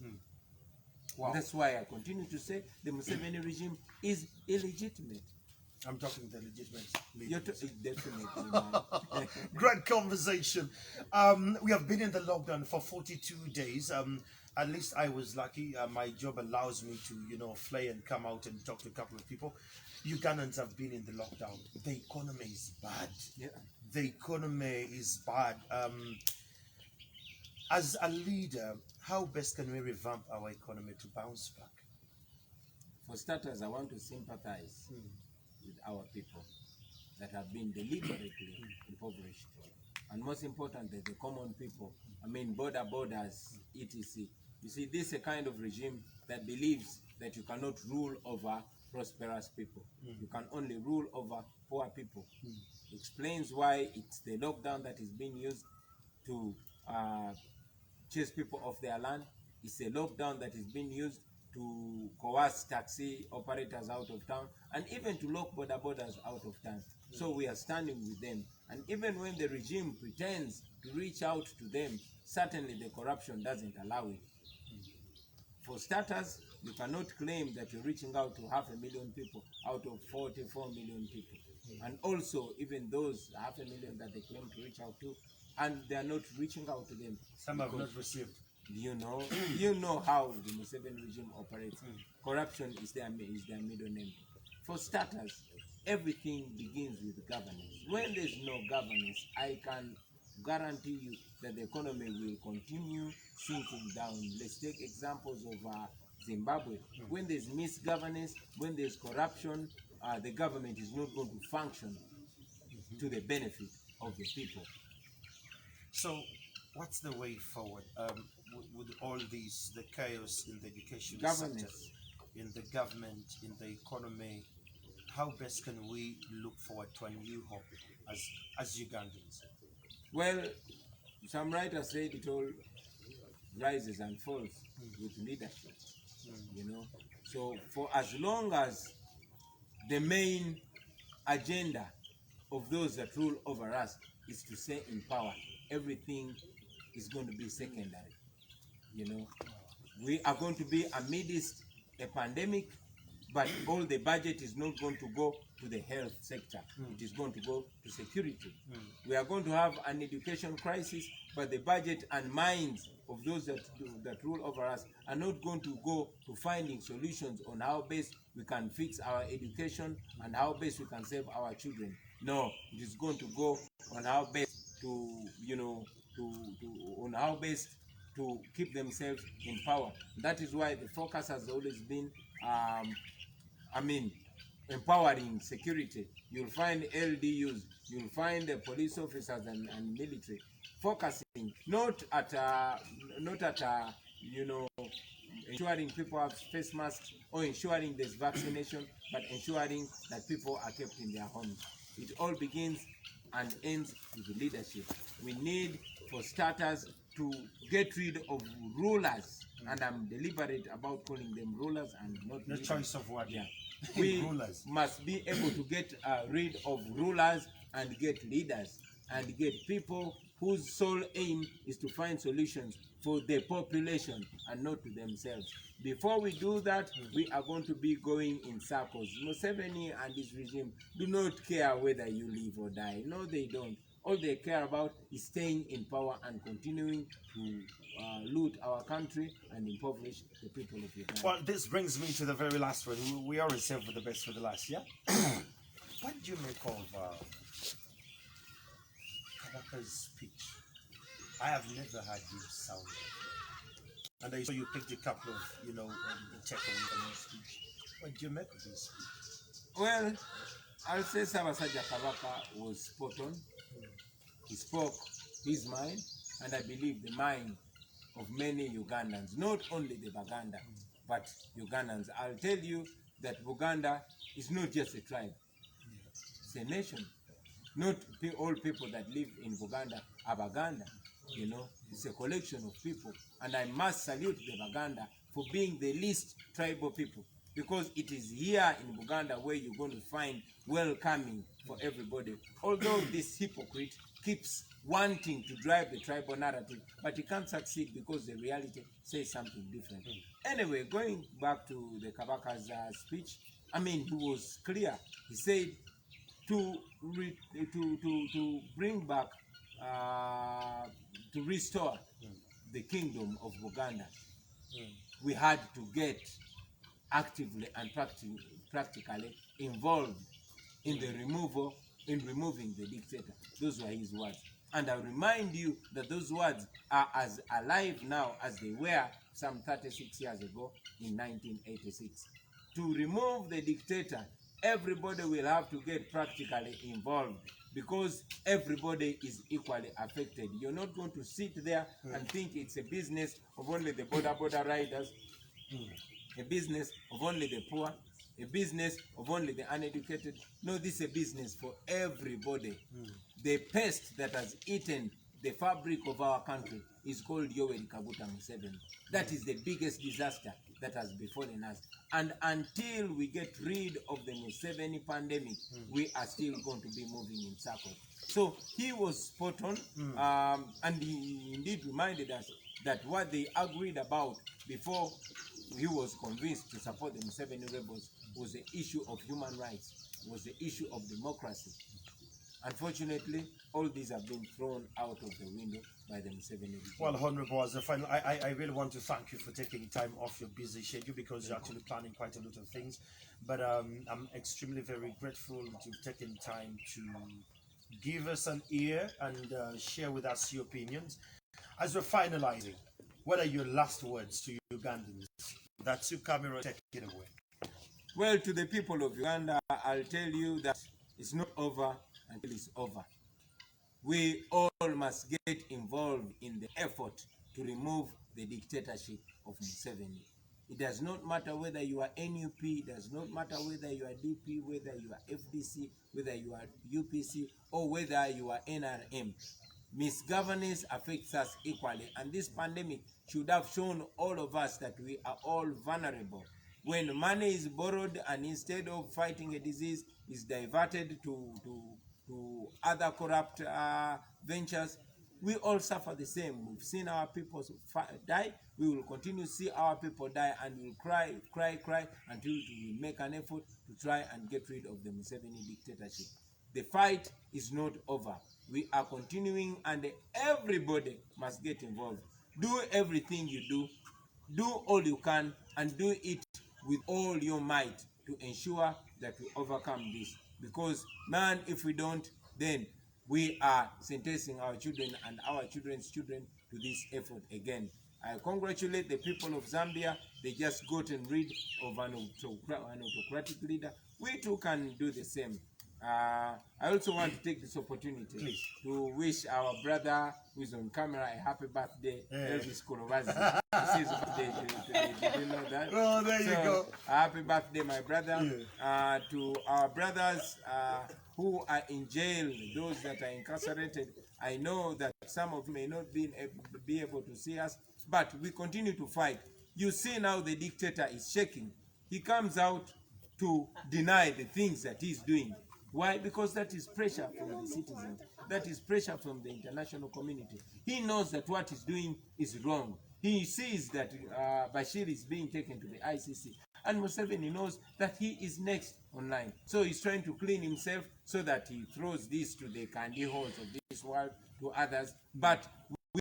Wow. That's why I continue to say the Museveni regime is illegitimate. I'm talking the legitimate. You're definitely, man. Great conversation. We have been in the lockdown for 42 days. At least I was lucky. My job allows me to, you know, fly and come out and talk to a couple of people. Ugandans have been in the lockdown. The economy is bad. Yeah. The economy is bad. As a leader, how best can we revamp our economy to bounce back? For starters, I want to sympathize with our people that have been deliberately impoverished. And most importantly, the common people. I mean, borders, etc. You see, this is a kind of regime that believes that you cannot rule over prosperous people. You can only rule over poor people. Explains why it's the lockdown that is being used to chase people off their land. It's a lockdown that is being used to coerce taxi operators out of town, and even to lock borders out of town. So we are standing with them. And even when the regime pretends to reach out to them, certainly the corruption doesn't allow it. For starters, you cannot claim that you're reaching out to 500,000 people out of 44 million people. And also, even those 500,000 that they claim to reach out to, and they are not reaching out to them. Some have not received. You know how the Museveni regime operates. Corruption is their middle name. For starters, everything begins with governance. When there's no governance, I can guarantee you that the economy will continue sinking down. Let's take examples of Zimbabwe. When there's misgovernance, when there's corruption, the government is not going to function to the benefit of the people. So, what's the way forward with all these, the chaos in the education sector, in the government, in the economy? How best can we look forward to a new hope as Ugandans? Well, some writers said it all rises and falls with leadership, you know. So for as long as the main agenda of those that rule over us is to stay in power, everything is going to be secondary, you know. We are going to be amidst a pandemic, but all the budget is not going to go to the health sector. It is going to go to security. We are going to have an education crisis, but the budget and minds of those that rule over us are not going to go to finding solutions on how best we can fix our education and how best we can save our children. No, it is going to go on how best to, you know, on how best to keep themselves in power. That is why the focus has always been, empowering security. You'll find LDUs, you'll find the police officers and military focusing not at ensuring people have face masks or ensuring there's vaccination, but ensuring that people are kept in their homes. It all begins and ends with leadership. We need, for starters, to get rid of rulers, and I'm deliberate about calling them rulers and not The leaders. choice of word. Yeah. We Rulers. must be able to get rid of rulers and get leaders and get people whose sole aim is to find solutions for the population and not to themselves. Before we do that, we are going to be going in circles. Museveni and his regime do not care whether you live or die. No, they don't. All they care about is staying in power and continuing to loot our country and impoverish the people of Uganda. Well, this brings me to the very last one. We always save for the best for the last, yeah? What do you make of Kabaka's speech? I have never heard this sound. And I saw you picked a couple of, check on his speech. What do you make of this speech? Well, I'll say Ssaabasajja Kabaka was spot on. He spoke his mind, and I believe the mind of many Ugandans, not only the Baganda, but Ugandans. I'll tell you that Buganda is not just a tribe, it's a nation. Not all people that live in Buganda are Baganda, it's a collection of people. And I must salute the Baganda for being the least tribal people, because it is here in Buganda where you're going to find welcoming for everybody. Although this hypocrite keeps wanting to drive the tribal narrative, but he can't succeed because the reality says something different. Anyway, going back to the Kabaka's speech, he was clear. He said to bring back, to restore the kingdom of Uganda, we had to get actively and practically involved in removing the dictator. Those were his words. And I remind you that those words are as alive now as they were some 36 years ago in 1986. To remove the dictator, everybody will have to get practically involved, because everybody is equally affected. You're not going to sit there and think it's a business of only the border riders, a business of only the poor, a business of only the uneducated. No, this is a business for everybody. The pest that has eaten the fabric of our country is called Yoweri Kaguta Museveni. That is the biggest disaster that has befallen us. And until we get rid of the Museveni pandemic, we are still going to be moving in circles. So he was spot on, and he indeed reminded us that what they agreed about before he was convinced to support the Museveni rebels was the issue of human rights, was the issue of democracy. Unfortunately, all these have been thrown out of the window by the Museveni regime. Well, Honorable, as a final, I really want to thank you for taking time off your busy schedule, because you're actually planning quite a lot of things. But I'm extremely very grateful to have taken time to give us an ear and share with us your opinions. As we're finalizing, what are your last words to Ugandans? That's you, Camera, take it away. Well, to the people of Uganda, I'll tell you that it's not over until it's over. We all must get involved in the effort to remove the dictatorship of Museveni. It does not matter whether you are NUP, it does not matter whether you are DP, whether you are FDC, whether you are UPC, or whether you are NRM. Misgovernance affects us equally, and this pandemic should have shown all of us that we are all vulnerable. When money is borrowed and instead of fighting a disease is diverted to other corrupt ventures, we all suffer the same. We've seen our people die. We will continue to see our people die, and we'll cry until we make an effort to try and get rid of the Museveni dictatorship. The fight is not over. We are continuing, and everybody must get involved. Do everything you do. Do all you can, and do it with all your might to ensure that we overcome this. Because, man, if we don't, then we are sentencing our children and our children's children to this effort again. I congratulate the people of Zambia. They just got and rid of an autocratic leader. We too can do the same. I also want to take this opportunity to wish our brother who is on camera a happy birthday, Elvis Kolobazi. It's his birthday today. Did you know that? Oh, there you go. Happy birthday, my brother. To our brothers who are in jail, those that are incarcerated, I know that some of you may not be able to see us, but we continue to fight. You see now the dictator is shaking. He comes out to deny the things that he's doing. Why? Because that is pressure from the citizens. That is pressure from the international community. He knows that what he's doing is wrong. He sees that Bashir is being taken to the ICC. And Museveni knows that he is next online. So he's trying to clean himself so that he throws this to the candy holes of this world, to others. But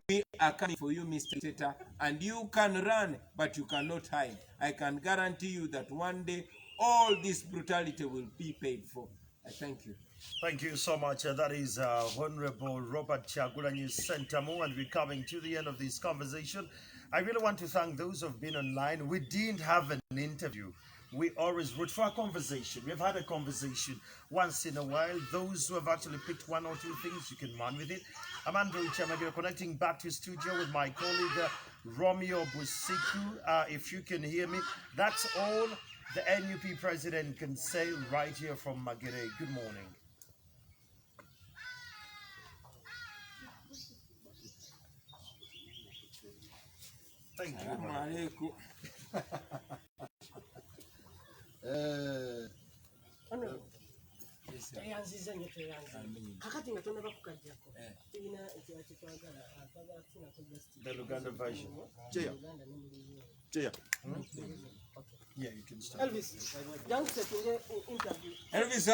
we are coming for you, Mr. Dictator, and you can run, but you cannot hide. I can guarantee you that one day, all this brutality will be paid for. I thank you. Thank you so much. That is Honorable Robert KYAGULANYI SENTAMU, and we're coming to the end of this conversation. I really want to thank those who have been online. We didn't have an interview. We always wrote for a conversation. We've had a conversation once in a while. Those who have actually picked one or two things, you can run with it. I'm Andrew KYAMAGERO, connecting back to studio with my colleague Romeo Busiku. If you can hear me, that's all the NUP president can say right here from Magere. Good morning. Thank you. The Uganda version. Yeah, you can start. Elvis, don't say interview. Elvis,